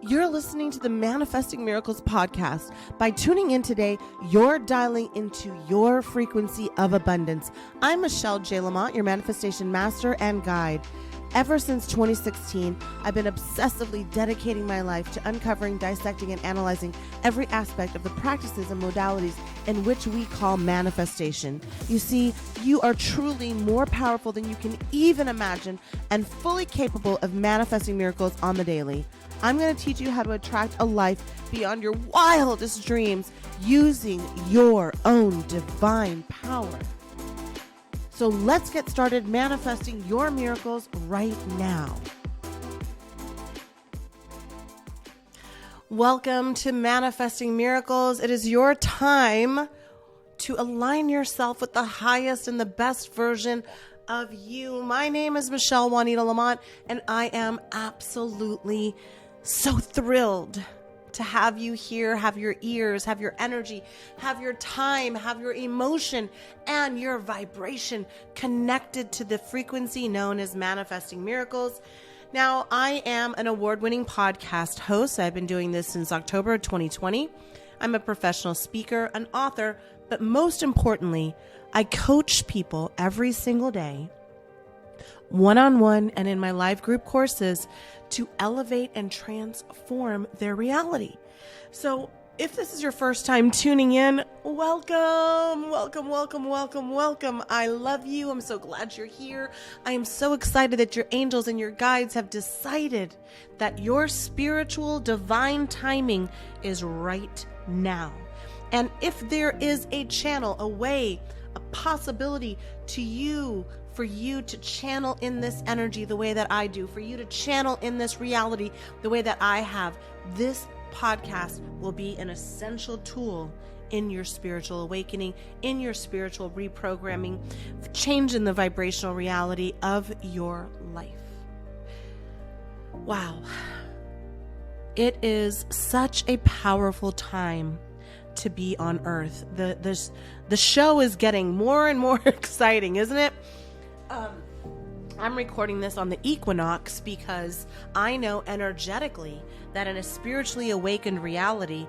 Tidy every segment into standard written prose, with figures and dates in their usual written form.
You're listening to the Manifesting Miracles podcast. By tuning in today, you're dialing into your frequency of abundance. I'm Michelle J. Lamont, your manifestation master and guide. Ever since 2016, I've been obsessively dedicating my life to uncovering, dissecting, and analyzing every aspect of the practices and modalities in which we call manifestation. You see, you are truly more powerful than you can even imagine and fully capable of manifesting miracles on the daily. I'm going to teach you how to attract a life beyond your wildest dreams using your own divine power. So let's get started manifesting your miracles right now. Welcome to Manifesting Miracles. It is your time to align yourself with the highest and the best version of you. My name is Michelle Juanita Lamont, and I am absolutely so thrilled to have you here, have your ears, have your energy, have your time, have your emotion, and your vibration connected to the frequency known as Manifesting Miracles. Now, I am an award-winning podcast host. I've been doing this since October 2020. I'm a professional speaker, an author, but most importantly, I coach people every single day, one-on-one and in my live group courses, to elevate and transform their reality. So if this is your first time tuning in, welcome. I love you. I'm so glad you're here. I am so excited that your angels and your guides have decided that your spiritual divine timing is right now. And if there is a channel, a way, a possibility for you to channel in this energy the way that I do, for you to channel in this reality the way that I have, this podcast will be an essential tool in your spiritual awakening, in your spiritual reprogramming, changing the vibrational reality of your life. Wow. It is such a powerful time to be on Earth. The show is getting more and more exciting, isn't it? I'm recording this on the equinox because I know energetically that in a spiritually awakened reality,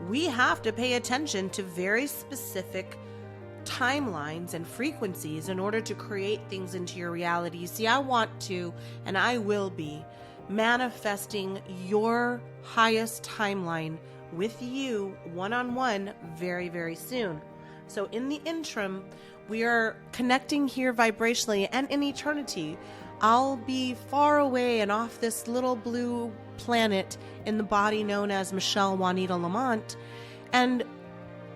we have to pay attention to very specific timelines and frequencies in order to create things into your reality. You see, I want to, and I will be, manifesting your highest timeline with you one-on-one very, very soon. So in the interim, we are connecting here vibrationally, and in eternity, I'll be far away and off this little blue planet in the body known as Michelle Juanita Lamont. And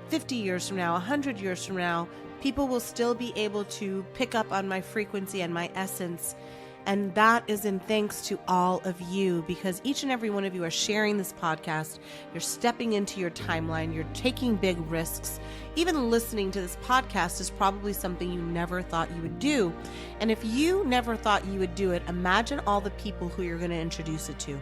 50 years from now, 100 years from now, people will still be able to pick up on my frequency and my essence. And that is in thanks to all of you, because each and every one of you are sharing this podcast. You're stepping into your timeline. You're taking big risks. Even listening to this podcast is probably something you never thought you would do. And if you never thought you would do it, imagine all the people who you're going to introduce it to.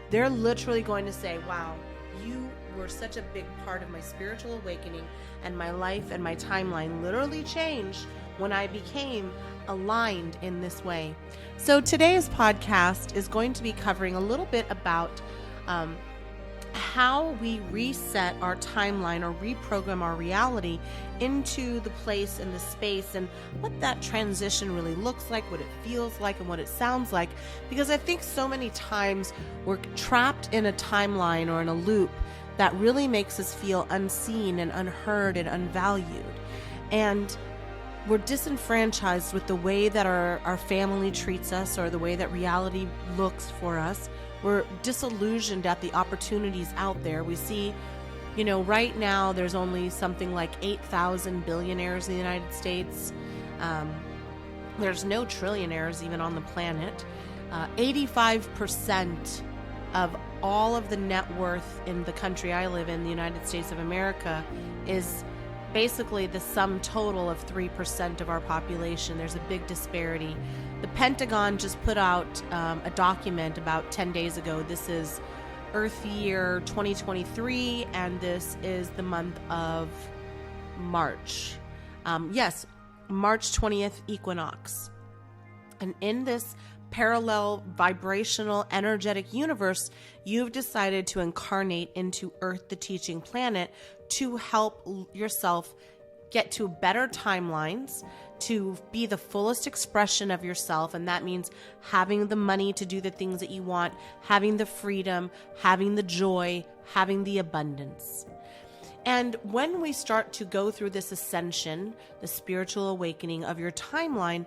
They're literally going to say, wow, you were such a big part of my spiritual awakening, and my life and my timeline literally changed when I became aligned in this way. So today's podcast is going to be covering a little bit about how we reset our timeline or reprogram our reality into the place and the space, and what that transition really looks like, what it feels like, and what it sounds like. Because I think so many times we're trapped in a timeline or in a loop that really makes us feel unseen and unheard and unvalued. And we're disenfranchised with the way that our family treats us or the way that reality looks for us. We're disillusioned at the opportunities out there. We see, right now there's only something like 8,000 billionaires in the United States. There's no trillionaires even on the planet. 85% of all of the net worth in the country I live in, the United States of America, is basically the sum total of 3% of our population. There's a big disparity. The Pentagon just put out a document about 10 days ago. This is Earth year 2023, and this is the month of March. March 20th equinox. And in this parallel vibrational energetic universe, you've decided to incarnate into Earth, the teaching planet, to help yourself get to better timelines, to be the fullest expression of yourself. And that means having the money to do the things that you want, having the freedom, having the joy, having the abundance. And when we start to go through this ascension, the spiritual awakening of your timeline,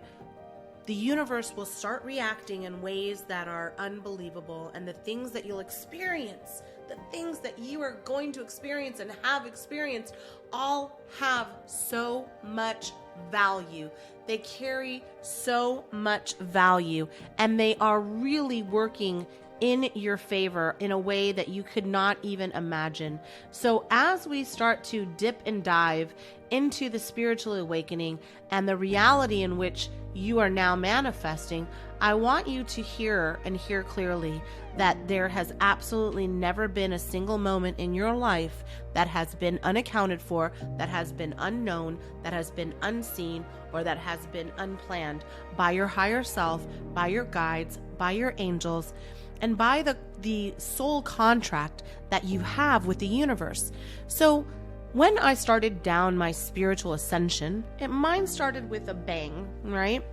the universe will start reacting in ways that are unbelievable. And the things that you'll experience, the things that you are going to experience and have experienced, all have so much value. They carry so much value, and they are really working in your favor in a way that you could not even imagine. So as we start to dip and dive into the spiritual awakening and the reality in which you are now manifesting, I want you to hear and hear clearly that there has absolutely never been a single moment in your life that has been unaccounted for, that has been unknown, that has been unseen, or that has been unplanned by your higher self, by your guides, by your angels, and by the soul contract that you have with the universe. So when I started down my spiritual ascension, mine started with a bang, right?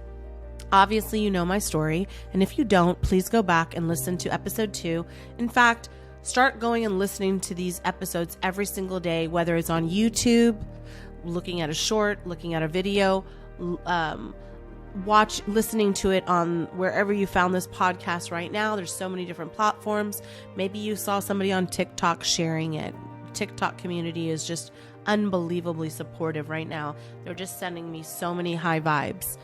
Obviously, you know my story. And if you don't, please go back and listen to episode 2. In fact, start going and listening to these episodes every single day, whether it's on YouTube, looking at a short, looking at a video, listening to it on wherever you found this podcast right now. There's so many different platforms. Maybe you saw somebody on TikTok sharing it. TikTok community is just unbelievably supportive right now. They're just sending me so many high vibes.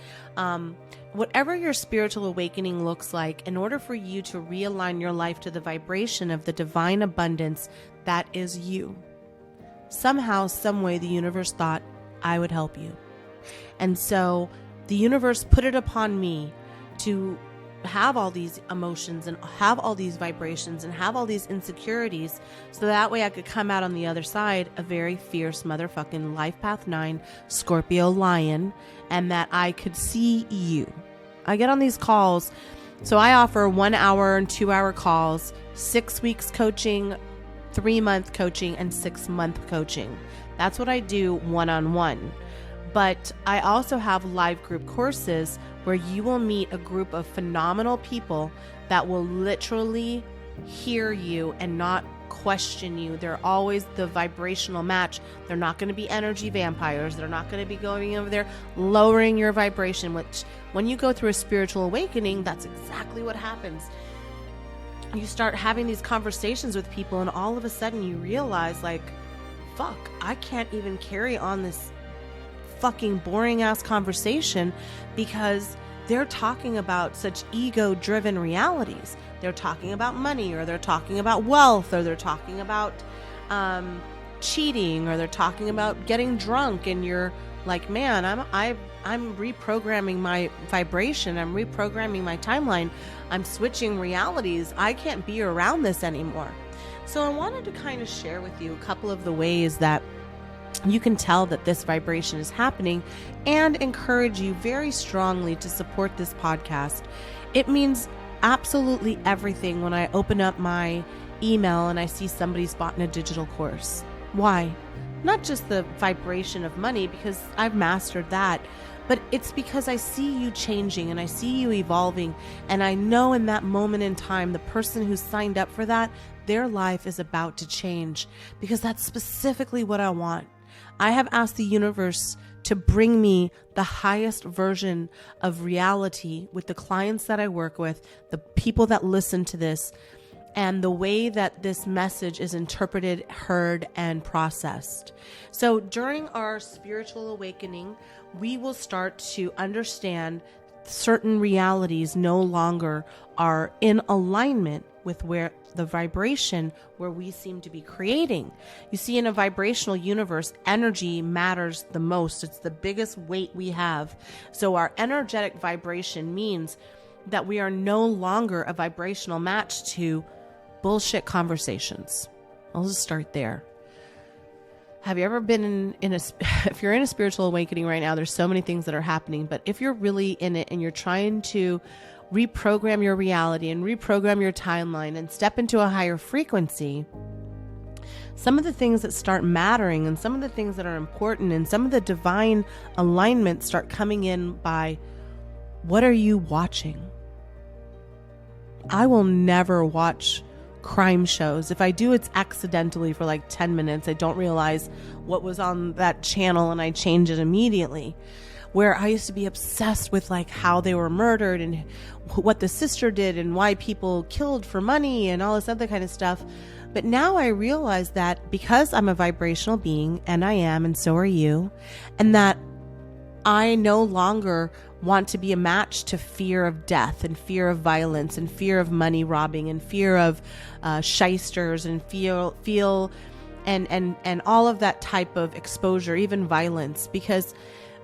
Whatever your spiritual awakening looks like, in order for you to realign your life to the vibration of the divine abundance that is you, somehow, some way, the universe thought I would help you. And so the universe put it upon me to have all these emotions and have all these vibrations and have all these insecurities, so that way I could come out on the other side a very fierce motherfucking Life Path 9 Scorpio lion, and that I could see you. I get on these calls. So I offer 1 hour and 2 hour calls, 6 weeks coaching, 3-month coaching, and 6-month coaching. That's what I do one-on-one. But I also have live group courses where you will meet a group of phenomenal people that will literally hear you and not question you. They're always the vibrational match. They're not going to be energy vampires. They're not going to be going over there lowering your vibration, which when you go through a spiritual awakening, that's exactly what happens. You start having these conversations with people, and all of a sudden you realize, like, fuck, I can't even carry on this fucking boring ass conversation because they're talking about such ego driven realities. They're talking about money, or they're talking about wealth, or they're talking about cheating, or they're talking about getting drunk, and you're like, man, I'm reprogramming my vibration, I'm reprogramming my timeline, I'm switching realities, I can't be around this anymore. So I wanted to kind of share with you a couple of the ways that you can tell that this vibration is happening, and encourage you very strongly to support this podcast. It means absolutely everything when I open up my email and I see somebody's bought in a digital course. Why? Not just the vibration of money, because I've mastered that, but it's because I see you changing and I see you evolving, and I know in that moment in time, the person who signed up for that, their life is about to change, because that's specifically what I want. I have asked the universe to bring me the highest version of reality with the clients that I work with, the people that listen to this, and the way that this message is interpreted, heard, and processed. So during our spiritual awakening, we will start to understand certain realities no longer are in alignment with where the vibration where we seem to be creating. You see, in a vibrational universe, energy matters the most. It's the biggest weight we have. So our energetic vibration means that we are no longer a vibrational match to bullshit conversations. I'll just start there. Have you ever been if you're in a spiritual awakening right now, there's so many things that are happening, but if you're really in it and you're trying to reprogram your reality and reprogram your timeline and step into a higher frequency, some of the things that start mattering and some of the things that are important and some of the divine alignments start coming in by, what are you watching? I will never watch crime shows. If I do, it's accidentally for like 10 minutes. I don't realize what was on that channel and I change it immediately. Where I used to be obsessed with like how they were murdered and what the sister did and why people killed for money and all this other kind of stuff. But now I realize that because I'm a vibrational being, and I am, and so are you, and that I no longer want to be a match to fear of death and fear of violence and fear of money robbing and fear of shysters and feel and all of that type of exposure, even violence, because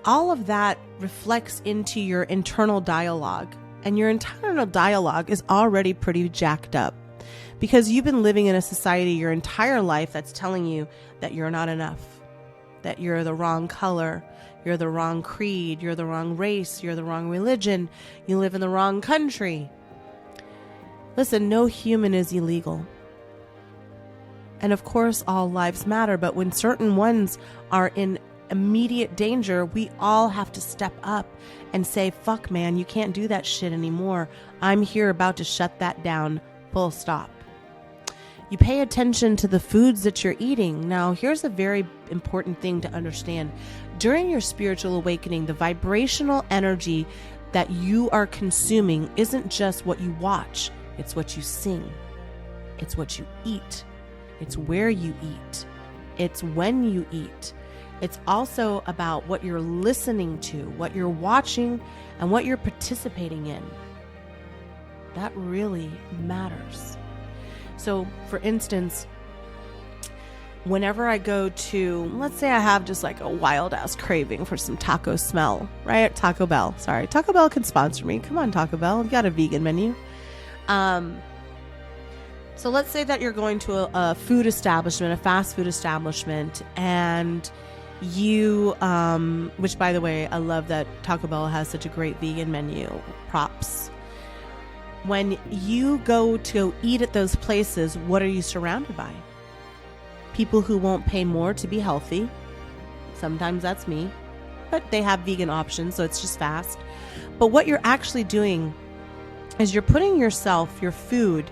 all of that reflects into your internal dialogue, and your internal dialogue is already pretty jacked up because you've been living in a society your entire life that's telling you that you're not enough, that you're the wrong color, you're the wrong creed, you're the wrong race, you're the wrong religion, you live in the wrong country. Listen, no human is illegal. And of course, all lives matter, but when certain ones are in immediate danger, we all have to step up and say, fuck man, you can't do that shit anymore. I'm here about to shut that down, full stop. You pay attention to the foods that you're eating. Now, here's a very important thing to understand. During your spiritual awakening, the vibrational energy that you are consuming isn't just what you watch. It's what you sing. It's what you eat. It's where you eat. It's when you eat. It's also about what you're listening to, what you're watching, and what you're participating in. That really matters. So, for instance, whenever I go to, let's say I have just like a wild ass craving for some taco smell, right? Taco Bell. Sorry, Taco Bell can sponsor me. Come on, Taco Bell. You got a vegan menu. So let's say that you're going to a food establishment, a fast food establishment, and you, which by the way, I love that Taco Bell has such a great vegan menu. Props. When you go to eat at those places, what are you surrounded by? People who won't pay more to be healthy. Sometimes that's me, but they have vegan options, so it's just fast. But what you're actually doing is you're putting yourself, your food,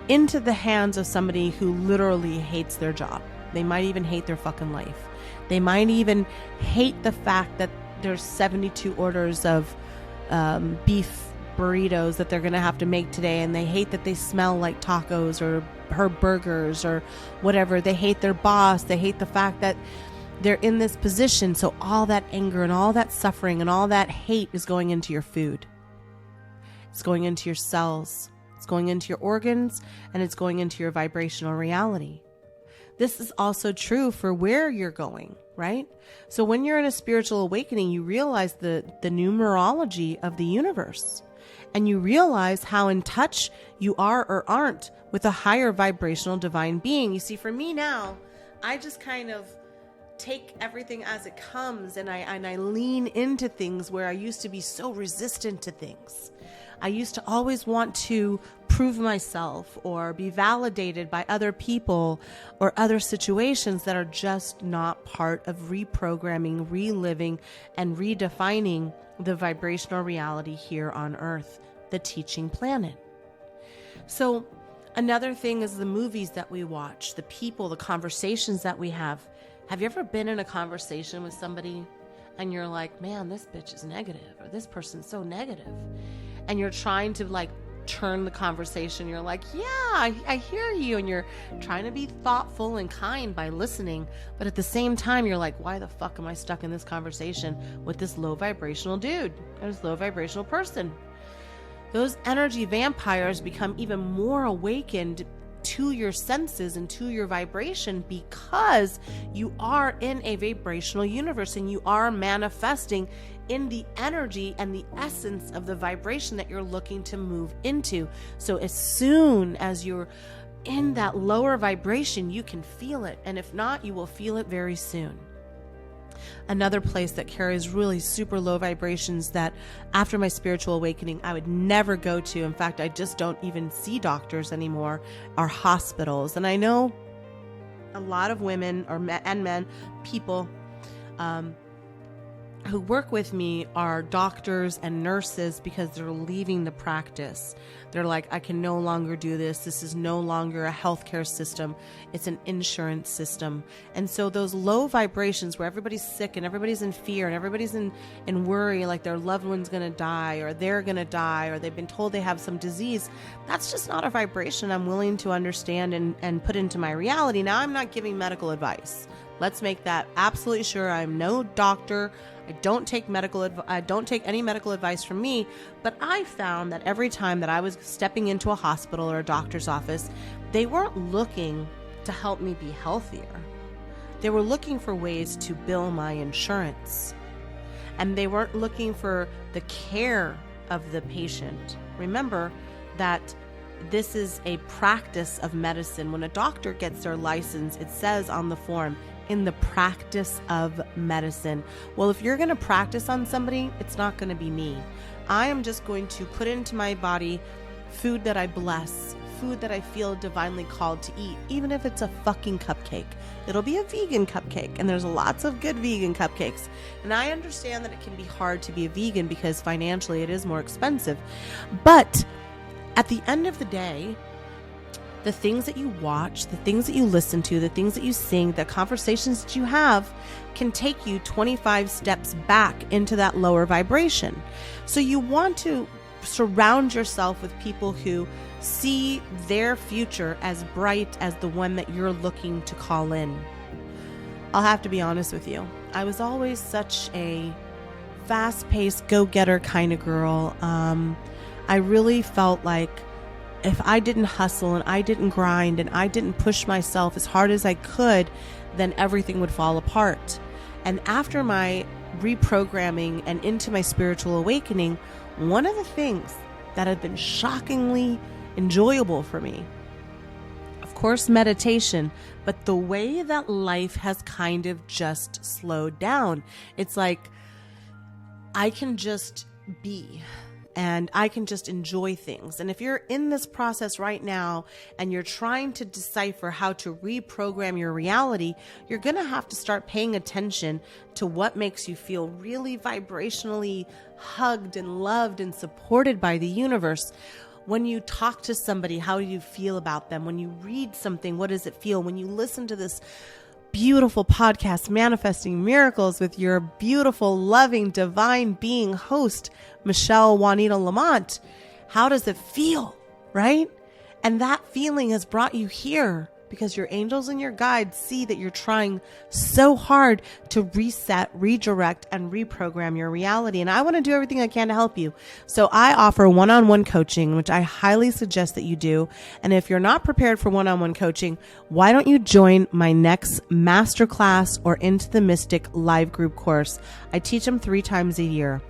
into the hands of somebody who literally hates their job. They might even hate their fucking life. They might even hate the fact that there's 72 orders of beef burritos that they're going to have to make today, and they hate that they smell like tacos or her burgers or whatever. They hate their boss. They hate the fact that they're in this position. So all that anger and all that suffering and all that hate is going into your food. It's going into your cells. It's going into your organs, and it's going into your vibrational reality. This is also true for where you're going, right? So when you're in a spiritual awakening, you realize the numerology of the universe, and you realize how in touch you are or aren't with a higher vibrational divine being. You see, for me now, I just kind of take everything as it comes, and I lean into things where I used to be so resistant to things. I used to always want to prove myself or be validated by other people or other situations that are just not part of reprogramming, reliving, and redefining the vibrational reality here on Earth, the teaching planet. So another thing is the movies that we watch, the people, the conversations that we have. Have you ever been in a conversation with somebody and you're like, man, this bitch is negative, or this person's so negative? And you're trying to like turn the conversation. You're like, yeah, I hear you. And you're trying to be thoughtful and kind by listening. But at the same time, you're like, why the fuck am I stuck in this conversation with this low vibrational dude or this low vibrational person? Those energy vampires become even more awakened to your senses and to your vibration because you are in a vibrational universe and you are manifesting in the energy and the essence of the vibration that you're looking to move into. So as soon as you're in that lower vibration, you can feel it. And if not, you will feel it very soon. Another place that carries really super low vibrations that after my spiritual awakening, I would never go to. In fact, I just don't even see doctors anymore, are hospitals. And I know a lot of women and men, people, who work with me are doctors and nurses because they're leaving the practice. They're like, I can no longer do this. This is no longer a healthcare system. It's an insurance system. And so those low vibrations where everybody's sick and everybody's in fear and everybody's in worry, like their loved one's going to die or they're going to die or they've been told they have some disease, that's just not a vibration I'm willing to understand and put into my reality. Now, I'm not giving medical advice. Let's make that absolutely sure. I'm no doctor. I don't take any medical advice from me, but I found that every time that I was stepping into a hospital or a doctor's office, they weren't looking to help me be healthier. They were looking for ways to bill my insurance, and they weren't looking for the care of the patient. Remember that this is a practice of medicine. When a doctor gets their license, it says on the form, in the practice of medicine. Well, if you're going to practice on somebody, it's not going to be me. I am just going to put into my body food that I bless, food that I feel divinely called to eat, even if it's a fucking cupcake. It'll be a vegan cupcake, and there's lots of good vegan cupcakes. And I understand that it can be hard to be a vegan because financially it is more expensive. But at the end of the day, the things that you watch, the things that you listen to, the things that you sing, the conversations that you have can take you 25 steps back into that lower vibration. So you want to surround yourself with people who see their future as bright as the one that you're looking to call in. I'll have to be honest with you. I was always such a fast-paced, go-getter kind of girl. I really felt like if I didn't hustle and I didn't grind and I didn't push myself as hard as I could, then everything would fall apart. And after my reprogramming and into my spiritual awakening, one of the things that had been shockingly enjoyable for me, of course, meditation, but the way that life has kind of just slowed down. It's like I can just be. And I can just enjoy things. And if you're in this process right now and you're trying to decipher how to reprogram your reality, you're going to have to start paying attention to what makes you feel really vibrationally hugged and loved and supported by the universe. When you talk to somebody, how do you feel about them? When you read something, what does it feel? When you listen to this beautiful podcast, Manifesting Miracles, with your beautiful, loving, divine being host, Michelle Juanita Lamont, how does it feel, right? And that feeling has brought you here because your angels and your guides see that you're trying so hard to reset, redirect, and reprogram your reality. And I want to do everything I can to help you. So I offer one-on-one coaching, which I highly suggest that you do. And if you're not prepared for one-on-one coaching, why don't you join my next masterclass or Into the Mystic live group course? I teach them 3 times a year.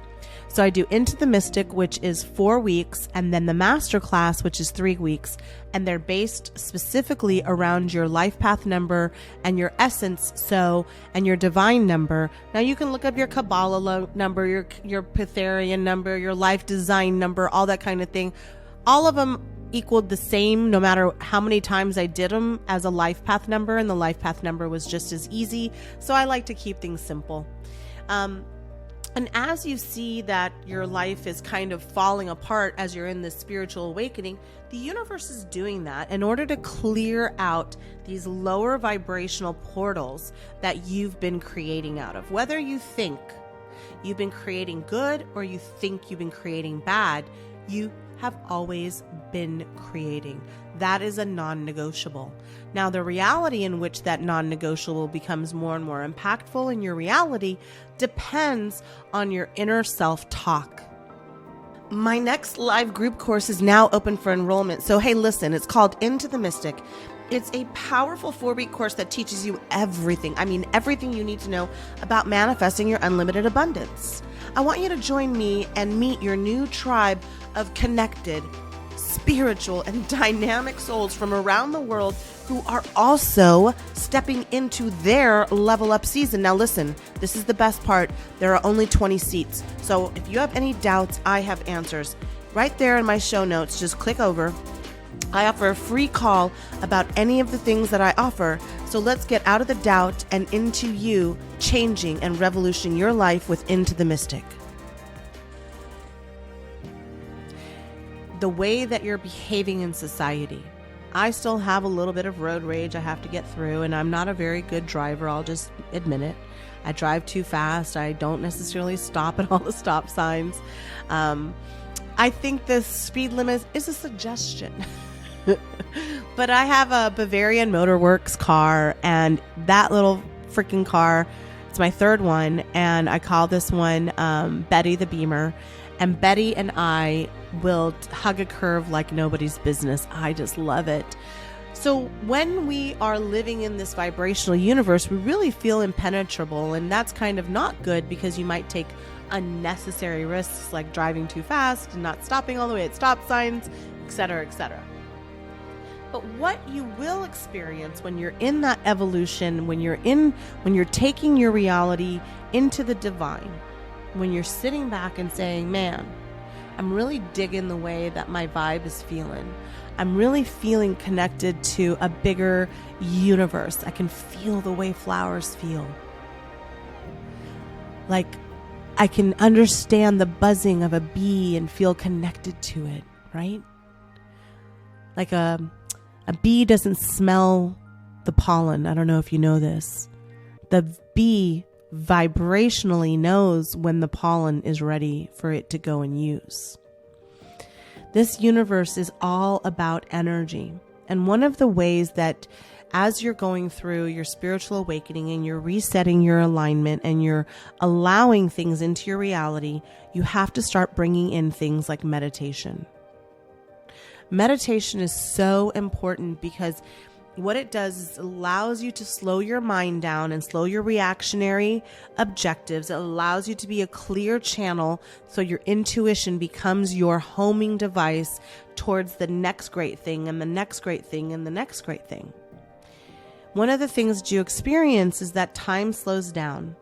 So I do Into the Mystic, which is 4 weeks, and then the masterclass, which is 3 weeks. And they're based specifically around your life path number and your essence, and your divine number. Now you can look up your Kabbalah number, your Pythagorean number, your life design number, all that kind of thing. All of them equaled the same no matter how many times I did them as a life path number, and the life path number was just as easy. So I like to keep things simple. And as you see that your life is kind of falling apart as you're in this spiritual awakening, the universe is doing that in order to clear out these lower vibrational portals that you've been creating out of. Whether you think you've been creating good or you think you've been creating bad, you have always been creating. That is a non-negotiable. Now, the reality in which that non-negotiable becomes more and more impactful in your reality depends on your inner self-talk. My next live group course is now open for enrollment. So, hey, listen, it's called Into the Mystic. It's a powerful 4-week course that teaches you everything. I mean, everything you need to know about manifesting your unlimited abundance. I want you to join me and meet your new tribe of connected, spiritual, and dynamic souls from around the world who who are also stepping into their level up season. Now listen, this is the best part. There are only 20 seats. So if you have any doubts, I have answers. Right there in my show notes, just click over. I offer a free call about any of the things that I offer. So let's get out of the doubt and into you changing and revolutioning your life with Into the Mystic. The way that you're behaving in society. I still have a little bit of road rage I have to get through, and I'm not a very good driver, I'll just admit it. I drive too fast. I don't necessarily stop at all the stop signs. I think the speed limit is a suggestion. But I have a Bavarian Motor Works car, and that little freaking car, it's my third one, and I call this one Betty the Beamer. And Betty and I will hug a curve like nobody's business. I just love it. So when we are living in this vibrational universe, we really feel impenetrable, and that's kind of not good because you might take unnecessary risks like driving too fast and not stopping all the way at stop signs, etc., etc. But what you will experience when you're in that evolution, when you're taking your reality into the divine, when you're sitting back and saying, man, I'm really digging the way that my vibe is feeling. I'm really feeling connected to a bigger universe. I can feel the way flowers feel. Like I can understand the buzzing of a bee and feel connected to it, right? Like a bee doesn't smell the pollen. I don't know if you know this. The bee vibrationally knows when the pollen is ready for it to go and use. This universe is all about energy. And one of the ways that as you're going through your spiritual awakening and you're resetting your alignment and you're allowing things into your reality, you have to start bringing in things like meditation. Meditation is so important because what it does is allows you to slow your mind down and slow your reactionary objectives. It allows you to be a clear channel so your intuition becomes your homing device towards the next great thing and the next great thing and the next great thing. One of the things that you experience is that time slows down.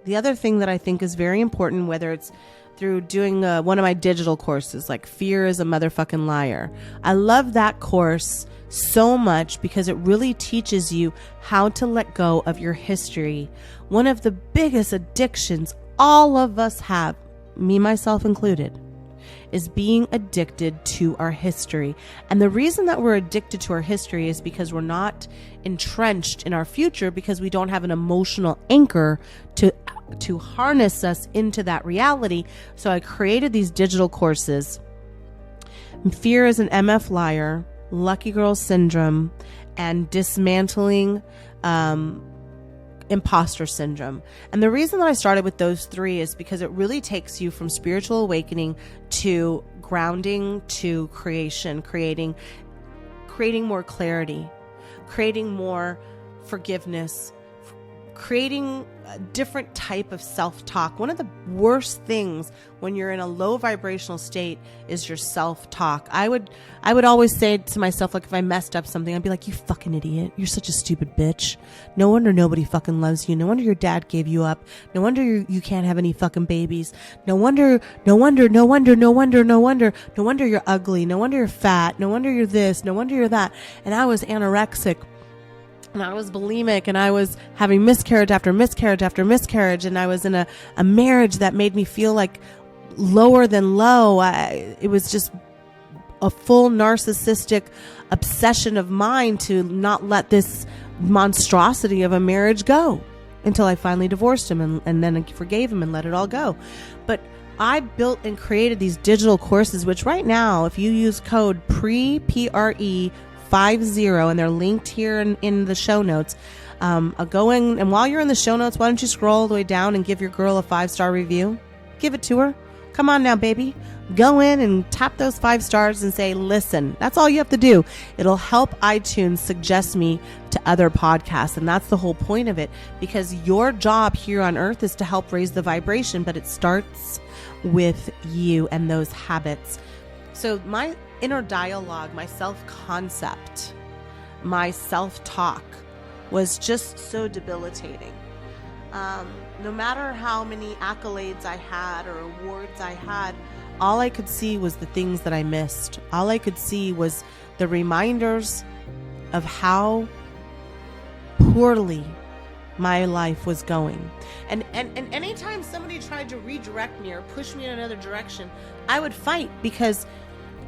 The other thing that I think is very important, whether it's through doing one of my digital courses, like Fear is a Motherfucking Liar. I love that course so much because it really teaches you how to let go of your history. One of the biggest addictions all of us have, me, myself included, is being addicted to our history. And the reason that we're addicted to our history is because we're not entrenched in our future, because we don't have an emotional anchor to harness us into that reality. So I created these digital courses. Fear is an MF Liar, Lucky Girl Syndrome, and Dismantling Imposter Syndrome. And the reason that I started with those three is because it really takes you from spiritual awakening to grounding to creation, creating more clarity, creating more forgiveness, creating a different type of self-talk. One of the worst things when you're in a low vibrational state is your self-talk. I would always say to myself, like if I messed up something, I'd be like, you fucking idiot. You're such a stupid bitch. No wonder nobody fucking loves you. No wonder your dad gave you up. No wonder you can't have any fucking babies. No wonder you're ugly. No wonder you're fat. No wonder you're this. No wonder you're that. And I was anorexic. And I was bulimic, and I was having miscarriage after miscarriage after miscarriage, and I was in a marriage that made me feel like lower than low. It was just a full narcissistic obsession of mine to not let this monstrosity of a marriage go until I finally divorced him and then I forgave him and let it all go. But I built and created these digital courses, which right now, if you use code PRE50, and they're linked here in the show notes. Go in, and while you're in the show notes, why don't you scroll all the way down and give your girl a 5-star review? Give it to her. Come on now, baby. Go in and tap those 5 stars and say, listen. That's all you have to do. It'll help iTunes suggest me to other podcasts, and that's the whole point of it, because your job here on earth is to help raise the vibration, but it starts with you and those habits. So my inner dialogue, my self-concept, my self-talk was just so debilitating. No matter how many accolades I had or awards I had, all I could see was the things that I missed. All I could see was the reminders of how poorly my life was going. And anytime somebody tried to redirect me or push me in another direction, I would fight because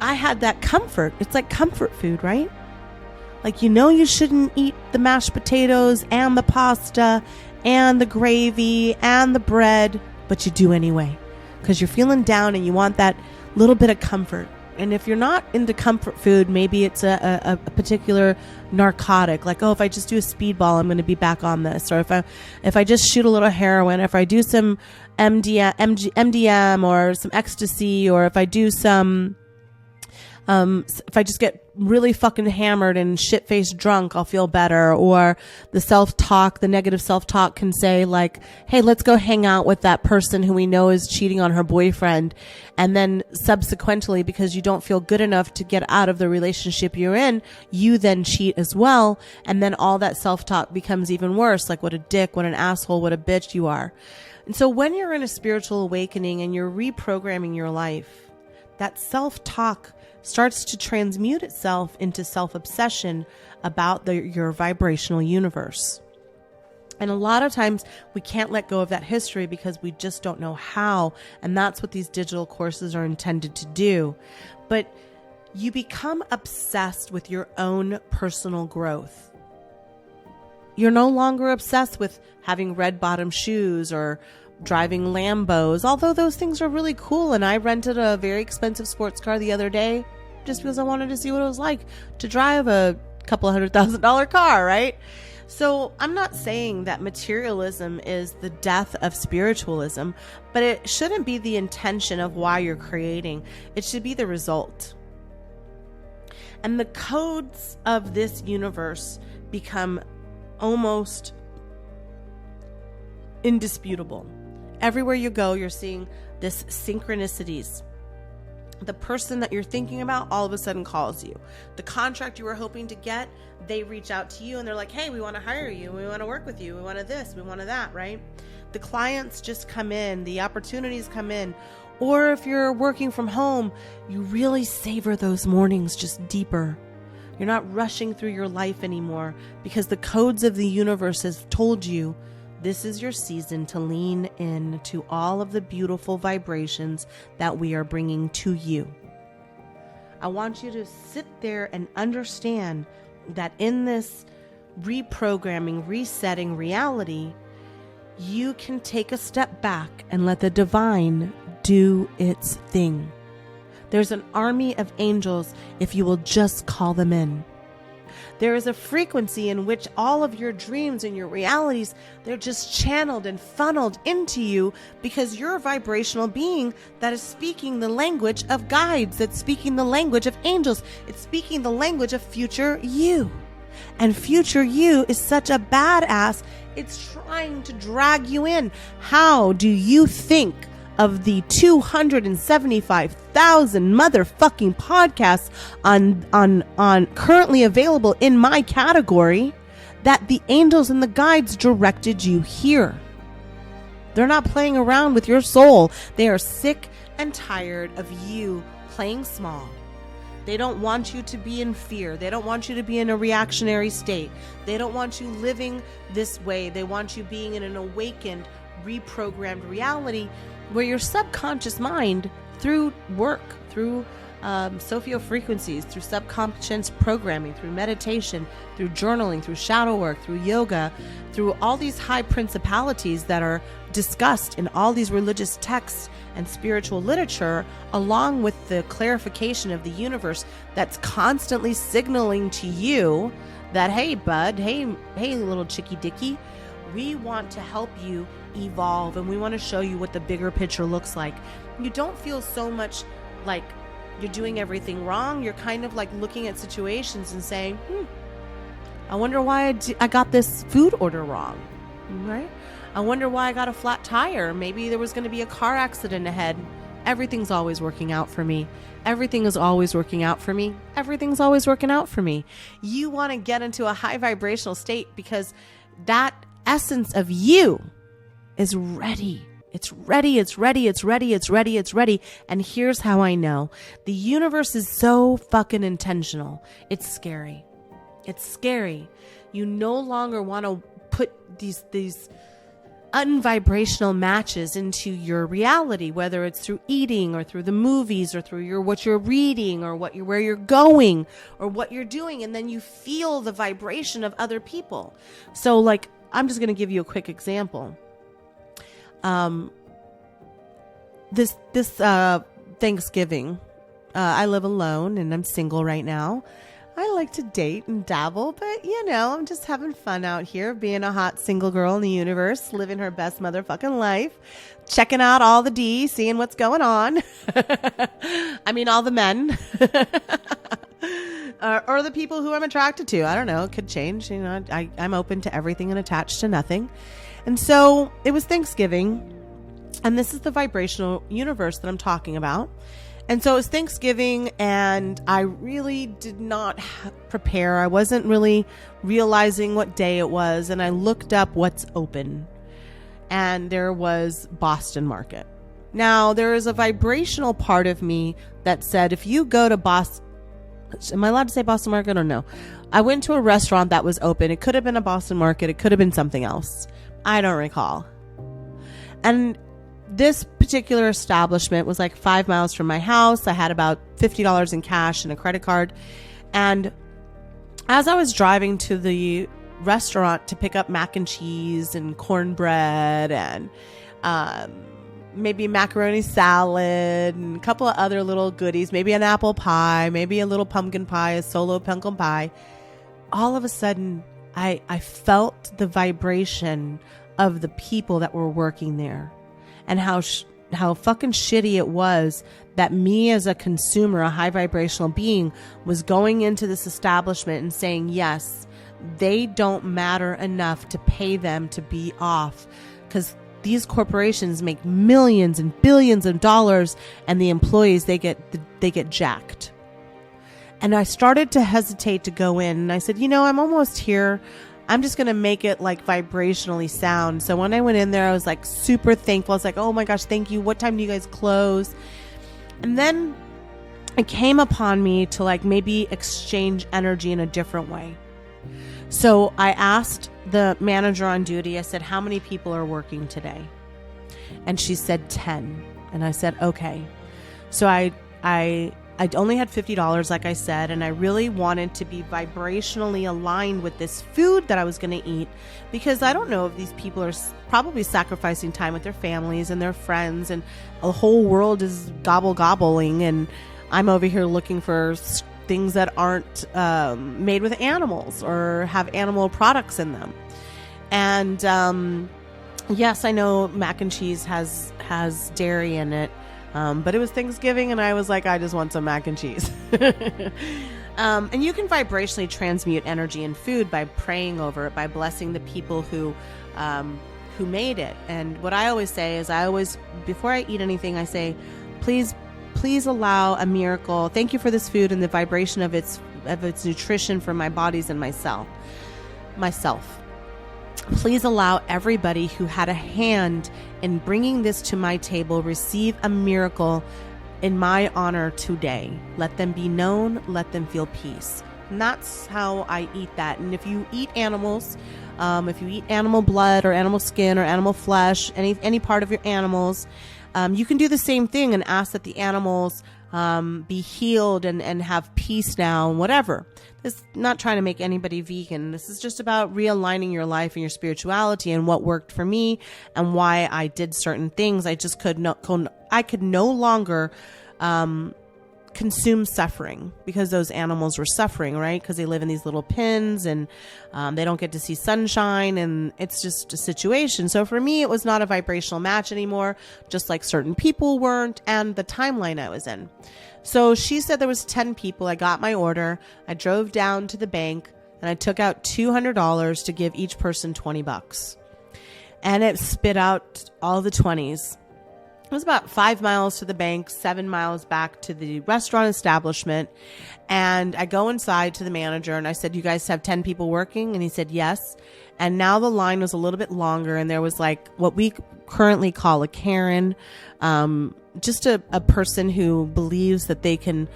I had that comfort. It's like comfort food, right? Like, you shouldn't eat the mashed potatoes and the pasta and the gravy and the bread, but you do anyway because you're feeling down and you want that little bit of comfort. And if you're not into comfort food, maybe it's a particular narcotic, like, oh, if I just do a speedball, I'm going to be back on this. Or if I just shoot a little heroin, if I do some MDM or some ecstasy, or if I do some, if I just get really fucking hammered and shit-faced drunk, I'll feel better. Or the negative self-talk can say like, hey, let's go hang out with that person who we know is cheating on her boyfriend. And then subsequently, because you don't feel good enough to get out of the relationship you're in, you then cheat as well. And then all that self-talk becomes even worse. Like, what a dick, what an asshole, what a bitch you are. And so when you're in a spiritual awakening and you're reprogramming your life, that self-talk starts to transmute itself into self-obsession about your vibrational universe. And a lot of times we can't let go of that history because we just don't know how. And that's what these digital courses are intended to do. But you become obsessed with your own personal growth. You're no longer obsessed with having red bottom shoes or driving Lambos, although those things are really cool. And I rented a very expensive sports car the other day just because I wanted to see what it was like to drive a couple $100,000 car, right? So I'm not saying that materialism is the death of spiritualism, but it shouldn't be the intention of why you're creating. It should be the result. And the codes of this universe become almost indisputable. Everywhere you go, you're seeing this synchronicities. The person that you're thinking about all of a sudden calls you. The contract you were hoping to get, they reach out to you and they're like, hey, we want to hire you. We want to work with you. We want to this. We want to that, right? The clients just come in. The opportunities come in. Or if you're working from home, you really savor those mornings just deeper. You're not rushing through your life anymore because the codes of the universe has told you this is your season to lean in to all of the beautiful vibrations that we are bringing to you. I want you to sit there and understand that in this reprogramming, resetting reality, you can take a step back and let the divine do its thing. There's an army of angels if you will just call them in. There is a frequency in which all of your dreams and your realities, they're just channeled and funneled into you because you're a vibrational being that is speaking the language of guides, that's speaking the language of angels. It's speaking the language of future you. And future you is such a badass, it's trying to drag you in. How do you think of the 275,000 motherfucking podcasts on currently available in my category that the angels and the guides directed you here? They're not playing around with your soul. They are sick and tired of you playing small. They don't want you to be in fear. They don't want you to be in a reactionary state. They don't want you living this way. They want you being in an awakened, reprogrammed reality where your subconscious mind, through work, through Sophio frequencies, through subconscious programming, through meditation, through journaling, through shadow work, through yoga, through all these high principalities that are discussed in all these religious texts and spiritual literature, along with the clarification of the universe that's constantly signaling to you that, hey, bud, hey, little chicky dicky, we want to help you evolve and we want to show you what the bigger picture looks like. You don't feel so much like you're doing everything wrong. You're kind of like looking at situations and saying, I wonder why I got this food order wrong, right? I wonder why I got a flat tire. Maybe there was going to be a car accident ahead everything's always working out for me. Everything is always working out for me. Everything's always working out for me. You want to get into a high vibrational state because that essence of you is ready. It's ready. It's ready. It's ready. It's ready. It's ready. And here's how I know. The universe is so fucking intentional. It's scary. It's scary. You no longer want to put these unvibrational matches into your reality, whether it's through eating or through the movies or through what you're reading or where you're going or what you're doing. And then you feel the vibration of other people. So like, I'm just going to give you a quick example. This Thanksgiving, I live alone and I'm single right now. I like to date and dabble, but I'm just having fun out here, being a hot single girl in the universe, living her best motherfucking life, checking out all the D, seeing what's going on. I mean, all the men or the people who I'm attracted to. I don't know. It could change. I'm open to everything and attached to nothing. And so it was Thanksgiving, and this is the vibrational universe that I'm talking about. And so it was Thanksgiving, and I really did not prepare. I wasn't really realizing what day it was, and I looked up what's open, and there was Boston Market. Now, there is a vibrational part of me that said, if you go to Boston, am I allowed to say Boston Market or no? I went to a restaurant that was open. It could have been a Boston Market. It could have been something else. I don't recall. And this particular establishment was like 5 miles from my house. I had about $50 in cash and a credit card. And as I was driving to the restaurant to pick up mac and cheese and cornbread and maybe macaroni salad and a couple of other little goodies, maybe an apple pie, maybe a little pumpkin pie, a solo pumpkin pie, all of a sudden I felt the vibration of the people that were working there. And how fucking shitty it was that me as a consumer, a high vibrational being, was going into this establishment and saying, yes, they don't matter enough to pay them to be off, because these corporations make millions and billions of dollars, and the employees, they get jacked. And I started to hesitate to go in, and I said, I'm almost here. I'm just going to make it like vibrationally sound. So when I went in there, I was like super thankful. I was like, oh my gosh, thank you. What time do you guys close? And then it came upon me to like maybe exchange energy in a different way. So I asked the manager on duty, I said, how many people are working today? And she said 10. And I said, okay. So I only had $50, like I said, and I really wanted to be vibrationally aligned with this food that I was going to eat, because I don't know if these people are probably sacrificing time with their families and their friends, and the whole world is gobbling, and I'm over here looking for things that aren't made with animals or have animal products in them. And yes, I know mac and cheese has dairy in it. But it was Thanksgiving, and I was like, I just want some mac and cheese. And you can vibrationally transmute energy in food by praying over it, by blessing the people who made it. And what I always say is, before I eat anything, I say, please allow a miracle. Thank you for this food and the vibration of its nutrition for my bodies and myself. Please allow everybody who had a hand in bringing this to my table receive a miracle in my honor today. Let them be known. Let them feel peace. And that's how I eat that. And if you eat animals, if you eat animal blood or animal skin or animal flesh, any part of your animals, you can do the same thing and ask that the animals be healed and have peace now and whatever. This is not trying to make anybody vegan. This is just about realigning your life and your spirituality and what worked for me and why I did certain things. I just could no longer consume suffering, because those animals were suffering, right? Because they live in these little pens and they don't get to see sunshine, and it's just a situation. So for me, it was not a vibrational match anymore, just like certain people weren't, and the timeline I was in. So she said there was 10 people. I got my order. I drove down to the bank and I took out $200 to give each person $20. And it spit out all the 20s. It was about 5 miles to the bank, 7 miles back to the restaurant establishment. And I go inside to the manager and I said, you guys have 10 people working? And he said, yes. And now the line was a little bit longer, and there was like what we currently call a Karen, just a person who believes that they can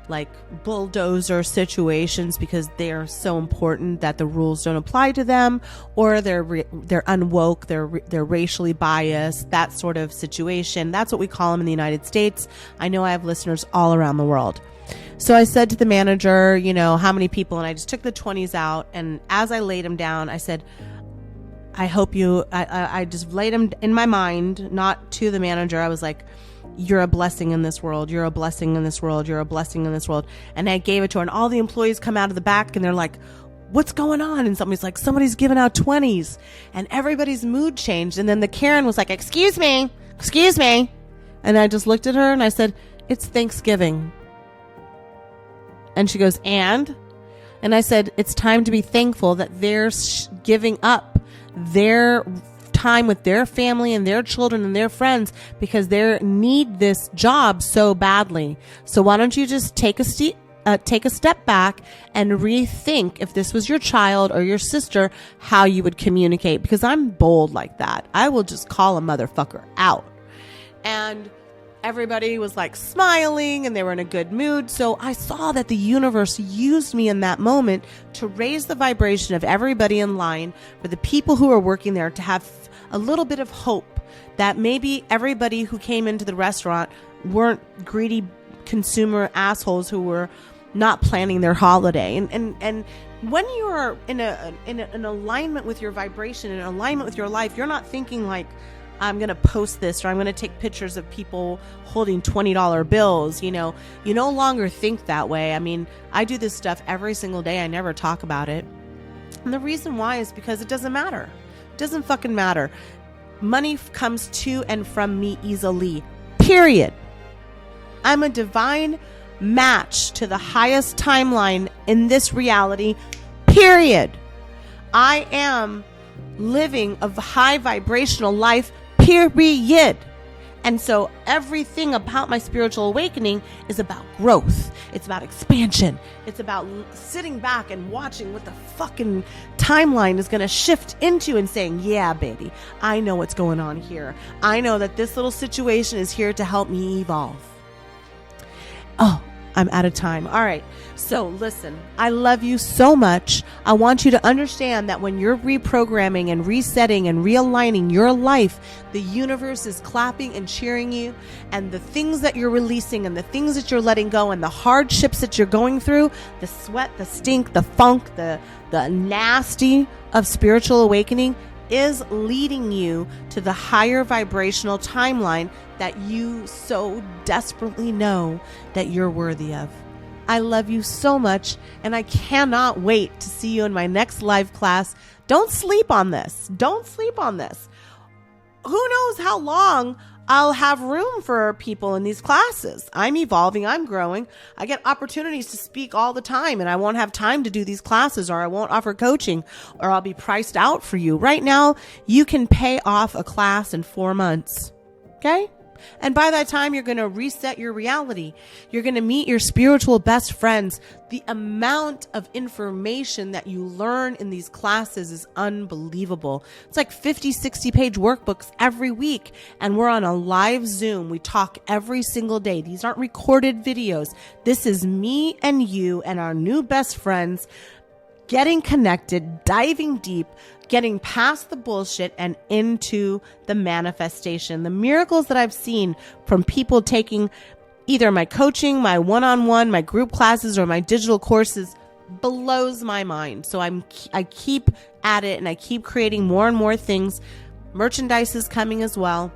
like bulldozer situations because they are so important that the rules don't apply to them, or they're unwoke, they're racially biased, that sort of situation. That's what we call them in the United States. I know I have listeners all around the world. So I said to the manager, you know, how many people? And I just took the 20s out. And as I laid them down, I said, I hope you, I just laid them in my mind, not to the manager. I was like, you're a blessing in this world. You're a blessing in this world. You're a blessing in this world. And I gave it to her, and all the employees come out of the back and they're like, what's going on? And somebody's like, somebody's giving out 20s, and everybody's mood changed. And then the Karen was like, excuse me. And I just looked at her and I said, it's Thanksgiving. And she goes, and I said, it's time to be thankful that they're giving up their time with their family and their children and their friends because they need this job so badly. So why don't you just take a step back and rethink, if this was your child or your sister, how you would communicate? Because I'm bold like that. I will just call a motherfucker out. And everybody was like smiling and they were in a good mood. So I saw that the universe used me in that moment to raise the vibration of everybody in line, for the people who are working there to have a little bit of hope that maybe everybody who came into the restaurant weren't greedy consumer assholes who were not planning their holiday. And when you are in an alignment with your vibration, in alignment with your life, you're not thinking like, I'm going to post this, or I'm going to take pictures of people holding $20 bills. You know, you no longer think that way. I mean, I do this stuff every single day. I never talk about it. And the reason why is because it doesn't matter. It doesn't fucking matter. Money comes to and from me easily, period. I'm a divine match to the highest timeline in this reality, period. I am living a high vibrational life, period. And so everything about my spiritual awakening is about growth. It's about expansion. It's about sitting back and watching what the fucking timeline is going to shift into and saying, yeah, baby, I know what's going on here. I know that this little situation is here to help me evolve. Oh, I'm out of time. All right. So listen, I love you so much. I want you to understand that when you're reprogramming and resetting and realigning your life, the universe is clapping and cheering you, and the things that you're releasing and the things that you're letting go and the hardships that you're going through, the sweat, the stink, the funk, the nasty of spiritual awakening is leading you to the higher vibrational timeline that you so desperately know that you're worthy of. I love you so much, and I cannot wait to see you in my next live class. Don't sleep on this. Don't sleep on this. Who knows how long I'll have room for people in these classes. I'm evolving. I'm growing. I get opportunities to speak all the time, and I won't have time to do these classes, or I won't offer coaching, or I'll be priced out for you. Right now, you can pay off a class in 4 months. Okay? And by that time, you're going to reset your reality. You're going to meet your spiritual best friends. The amount of information that you learn in these classes is unbelievable. It's like 50, 60-page workbooks every week. And we're on a live Zoom. We talk every single day. These aren't recorded videos. This is me and you and our new best friends getting connected, diving deep, getting past the bullshit and into the manifestation. The miracles that I've seen from people taking either my coaching, my one-on-one, my group classes, or my digital courses blows my mind. So I keep at it, and I keep creating more and more things. Merchandise is coming as well.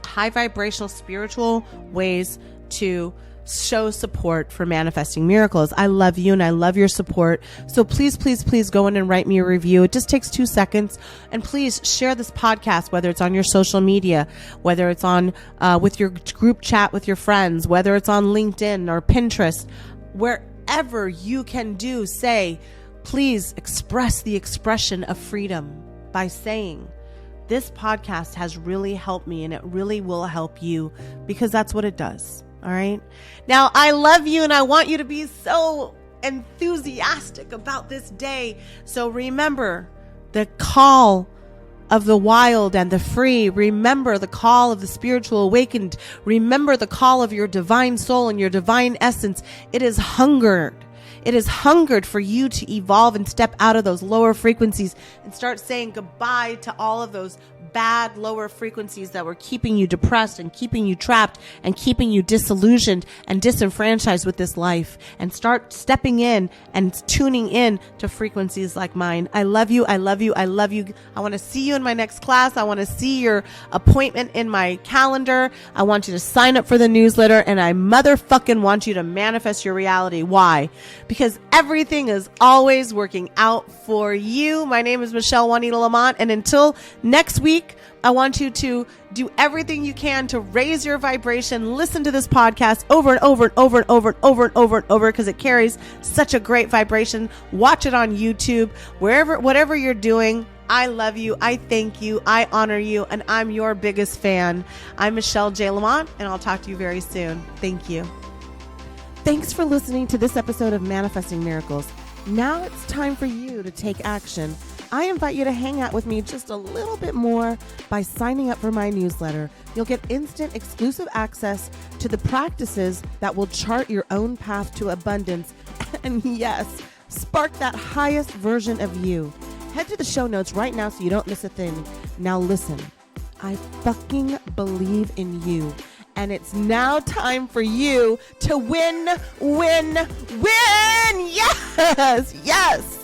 High vibrational spiritual ways to show support for manifesting miracles. I love you and I love your support. So please, please, please go in and write me a review. It just takes 2 seconds. And please share this podcast, whether it's on your social media, whether it's on with your group chat with your friends, whether it's on LinkedIn or Pinterest, wherever you can do, say, please express the expression of freedom by saying, this podcast has really helped me, and it really will help you, because that's what it does. All right. Now, I love you, and I want you to be so enthusiastic about this day. So remember the call of the wild and the free. Remember the call of the spiritual awakened. Remember the call of your divine soul and your divine essence. It is hungered. It is hungered for you to evolve and step out of those lower frequencies and start saying goodbye to all of those bad lower frequencies that were keeping you depressed and keeping you trapped and keeping you disillusioned and disenfranchised with this life, and start stepping in and tuning in to frequencies like mine. I love you. I love you. I love you. I want to see you in my next class. I want to see your appointment in my calendar. I want you to sign up for the newsletter, and I motherfucking want you to manifest your reality. Why? Because everything is always working out for you. My name is Michelle Juanita Lamont, and until next week, I want you to do everything you can to raise your vibration. Listen to this podcast over and over and over and over and over and over and over, because it carries such a great vibration. Watch it on YouTube, whatever you're doing. I love you. I thank you. I honor you. And I'm your biggest fan. I'm Michelle J. Lamont, and I'll talk to you very soon. Thank you. Thanks for listening to this episode of Manifesting Miracles. Now it's time for you to take action. I invite you to hang out with me just a little bit more by signing up for my newsletter. You'll get instant exclusive access to the practices that will chart your own path to abundance and, yes, spark that highest version of you. Head to the show notes right now so you don't miss a thing. Now listen, I fucking believe in you. And it's now time for you to win, win, win! Yes! Yes!